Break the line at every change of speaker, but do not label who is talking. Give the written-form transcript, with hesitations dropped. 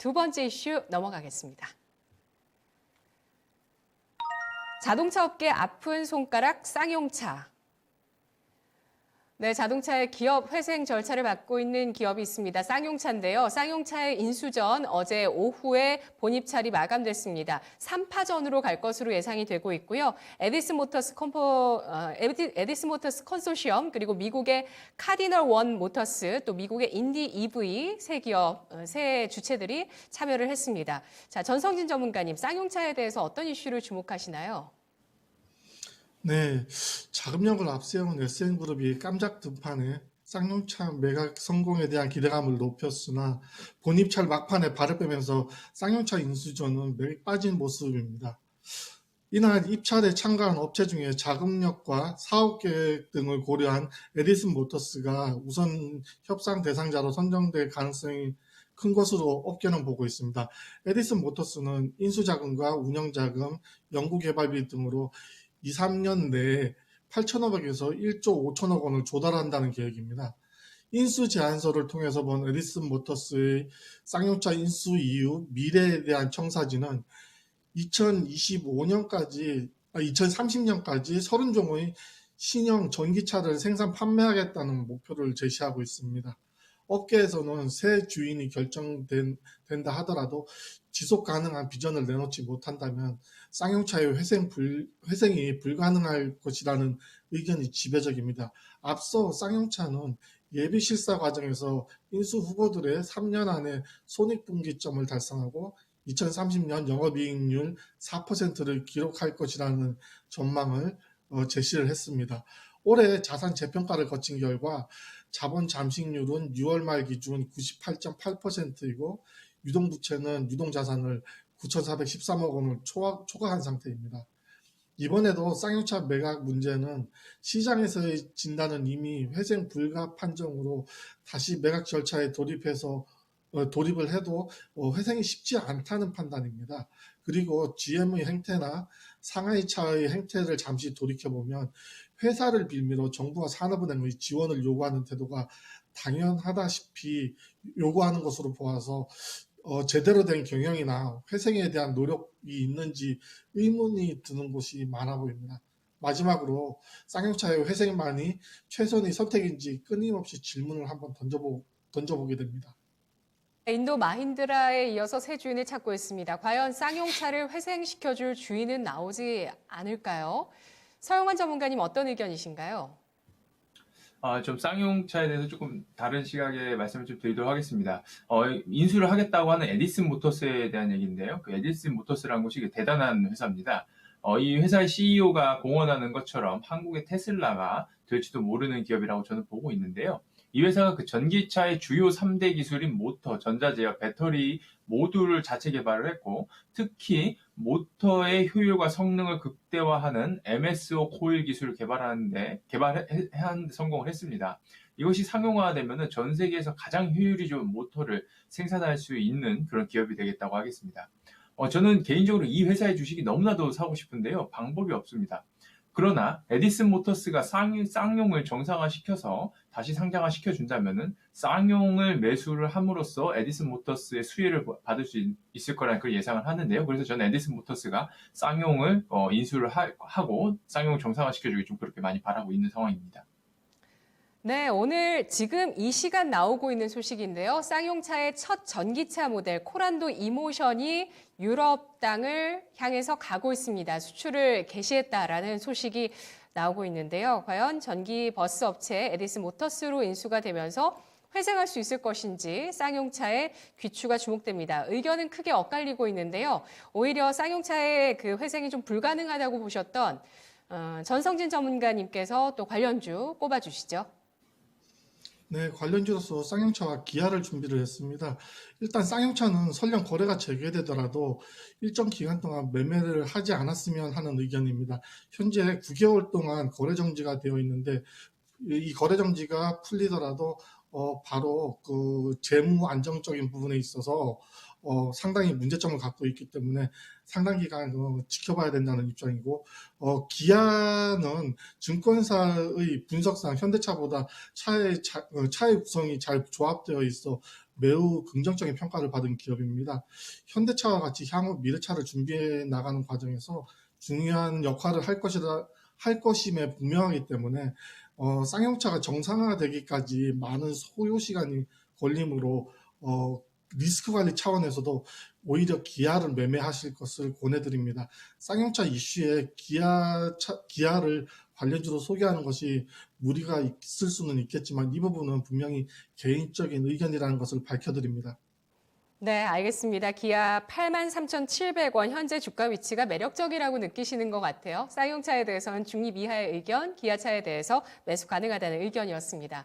두 번째 이슈 넘어가겠습니다. 자동차 업계 아픈 손가락 쌍용차. 네, 자동차의 기업 회생 절차를 맡고 있는 기업이 있습니다. 쌍용차인데요. 쌍용차의 인수전 어제 오후에 본입찰이 마감됐습니다. 3파전으로 갈 것으로 예상이 되고 있고요. 에디슨 모터스 컨소시엄, 그리고 미국의 카디널 원 모터스, 또 미국의 인디 EV 세 주체들이 참여를 했습니다. 자, 전성진 전문가님, 쌍용차에 대해서 어떤 이슈를 주목하시나요?
네, 자금력을 앞세운 SN그룹이 깜짝 등판에 쌍용차 매각 성공에 대한 기대감을 높였으나 본입찰 막판에 발을 빼면서 쌍용차 인수전은 맥 빠진 모습입니다. 이날 입찰에 참가한 업체 중에 자금력과 사업 계획 등을 고려한 에디슨 모터스가 우선 협상 대상자로 선정될 가능성이 큰 것으로 업계는 보고 있습니다. 에디슨 모터스는 인수자금과 운영자금, 연구개발비 등으로 2, 3년 내에 8,500에서 1조 5천억 원을 조달한다는 계획입니다. 인수 제안서를 통해서 본 에디슨 모터스의 쌍용차 인수 이후 미래에 대한 청사진은 2030년까지 30종의 신형 전기차를 생산 판매하겠다는 목표를 제시하고 있습니다. 업계에서는 새 주인이 결정된다 하더라도 지속 가능한 비전을 내놓지 못한다면 쌍용차의 회생이 불가능할 것이라는 의견이 지배적입니다. 앞서 쌍용차는 예비 실사 과정에서 인수 후보들의 3년 안에 손익분기점을 달성하고 2030년 영업이익률 4%를 기록할 것이라는 전망을 제시를 했습니다. 올해 자산 재평가를 거친 결과 자본 잠식률은 6월 말 기준 98.8%이고 유동부채는 유동자산을 9,413억 원을 초과한 상태입니다. 이번에도 쌍용차 매각 문제는 시장에서의 진단은 이미 회생 불가 판정으로 다시 매각 절차에 돌입을 해도 회생이 쉽지 않다는 판단입니다. 그리고 GM의 행태나 상하이차의 행태를 잠시 돌이켜보면 회사를 빌미로 정부와 산업은행의 지원을 요구하는 태도가 당연하다시피 요구하는 것으로 보아서 제대로 된 경영이나 회생에 대한 노력이 있는지 의문이 드는 곳이 많아 보입니다. 마지막으로 쌍용차의 회생만이 최선의 선택인지 끊임없이 질문을 한번 던져보게 됩니다.
인도 마힌드라에 이어서 새 주인을 찾고 있습니다. 과연 쌍용차를 회생시켜줄 주인은 나오지 않을까요? 서영환 전문가님 어떤 의견이신가요?
좀 쌍용차에 대해서 조금 다른 시각의 말씀을 좀 드리도록 하겠습니다. 인수를 하겠다고 하는 에디슨 모터스에 대한 얘기인데요. 그 에디슨 모터스라는 곳이 대단한 회사입니다. 이 회사의 CEO가 공언하는 것처럼 한국의 테슬라가 될지도 모르는 기업이라고 저는 보고 있는데요. 이 회사가 그 전기차의 주요 3대 기술인 모터, 전자제어, 배터리 모듈을 자체 개발을 했고, 특히 모터의 효율과 성능을 극대화하는 MSO 코일 기술을 개발하는데 성공을 했습니다. 이것이 상용화되면 전 세계에서 가장 효율이 좋은 모터를 생산할 수 있는 그런 기업이 되겠다고 하겠습니다. 저는 개인적으로 이 회사의 주식이 너무나도 사고 싶은데요. 방법이 없습니다. 그러나 에디슨 모터스가 쌍용을 정상화시켜서 다시 상장화 시켜준다면은 쌍용을 매수를 함으로써 에디슨 모터스의 수혜를 받을 수 있을 거라는 그 예상을 하는데요. 그래서 저는 에디슨 모터스가 쌍용을 인수를 하고 쌍용을 정상화 시켜주기 좀 그렇게 많이 바라고 있는 상황입니다.
네, 오늘 지금 이 시간 나오고 있는 소식인데요. 쌍용차의 첫 전기차 모델 코란도 이모션이 유럽 땅을 향해서 가고 있습니다. 수출을 개시했다라는 소식이 나오고 있는데요. 과연 전기 버스 업체 에디슨 모터스로 인수가 되면서 회생할 수 있을 것인지 쌍용차의 귀추가 주목됩니다. 의견은 크게 엇갈리고 있는데요. 오히려 쌍용차의 그 회생이 좀 불가능하다고 보셨던 전성진 전문가님께서 또 관련주 꼽아주시죠.
네, 관련주로서 쌍용차와 기아를 준비를 했습니다. 일단 쌍용차는 설령 거래가 재개되더라도 일정 기간 동안 매매를 하지 않았으면 하는 의견입니다. 현재 9개월 동안 거래 정지가 되어 있는데 이 거래 정지가 풀리더라도 바로 그 재무 안정적인 부분에 있어서 상당히 문제점을 갖고 있기 때문에 상당 기간 지켜봐야 된다는 입장이고, 기아는 증권사의 분석상 현대차보다 차의 구성이 잘 조합되어 있어 매우 긍정적인 평가를 받은 기업입니다. 현대차와 같이 향후 미래차를 준비해 나가는 과정에서 중요한 역할을 할 것임에 분명하기 때문에 쌍용차가 정상화되기까지 많은 소요 시간이 걸리므로 리스크 관리 차원에서도 오히려 기아를 매매하실 것을 권해드립니다. 쌍용차 이슈에 기아를 관련주로 소개하는 것이 무리가 있을 수는 있겠지만 이 부분은 분명히 개인적인 의견이라는 것을 밝혀드립니다.
네, 알겠습니다. 기아 83,700원 현재 주가 위치가 매력적이라고 느끼시는 것 같아요. 쌍용차에 대해서는 중립 이하의 의견, 기아차에 대해서 매수 가능하다는 의견이었습니다.